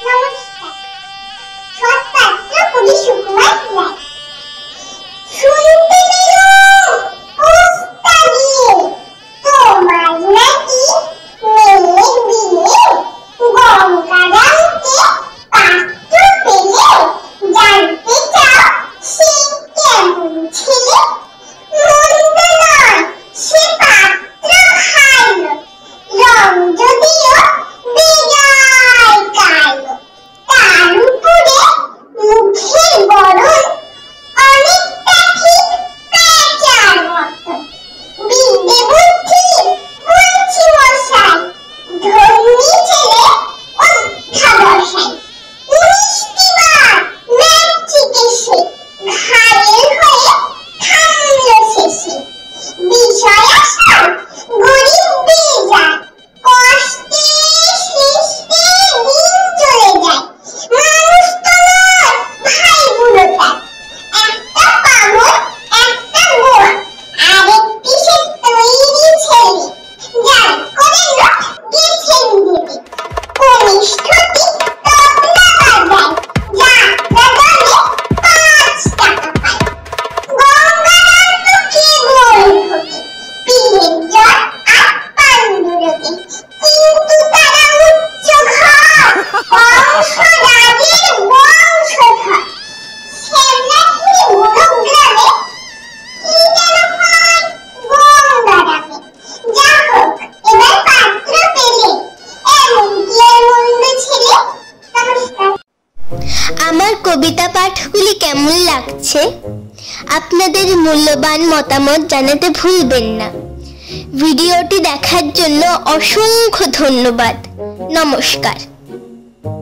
নমস্কার। সৎপাত্র কবি সুকুমার রায়। শুনতে পেলুম পোস্তা দিয়ে তোমার নাকি মেয়ে বিয়ে, গঙ্গারামকে পাত্র পেলে জানতে চাও সে কেমন ছেলে। মন্দ নয় সে পাত্র ভালো, রং যদিও বেজায় কালো। তার উপরে মুখের গড়ন অনেকটা ঠিক প্যাঁচার মতন। বিদ্যে বুদ্ধি বলছি মশাই, ধর্মী ছেলে অধ্যাবসায়। মিষ্টিবার ম্যাচিকে সে ঘায়েল হয়ে থামলো শেষে। বিষয় আসার গরিব বেজায়, কষ্টে সৃষ্টে দিন চলে যায়। মানুষ তো নয় ভাইগুলো তার, একটা পাগল একটা গোয়া, আরেকটি সে তৈরি ছেলে, যার করে লোক গেছেন দেবে। কনিষ্ঠটি তবলা বাজায়, যাত্রা দলে 5 টাকা পায়। গঙ্গারাম তো কেবল ঢোকে, পীরের জ্বর আর পাণ্ডুরকে, কিন্তু তারা উচ্চ ঘর, বংশরাজের বংশধর। শ্যামলাখিরি গুরুগ্রামে কি যেন হয় গঙ্গারামে। যা হোক, এবার পাত্র পেলে এমন কি আর মন্দ ছেলে। নমস্কার। আমার কবিতা পাঠগুলি কেমন লাগছে? আপনাদের মূল্যবান মতামত জানাতে ভুলবেন না। ভিডিওটি দেখার জন্য অসংখ্য ধন্যবাদ। নমস্কার।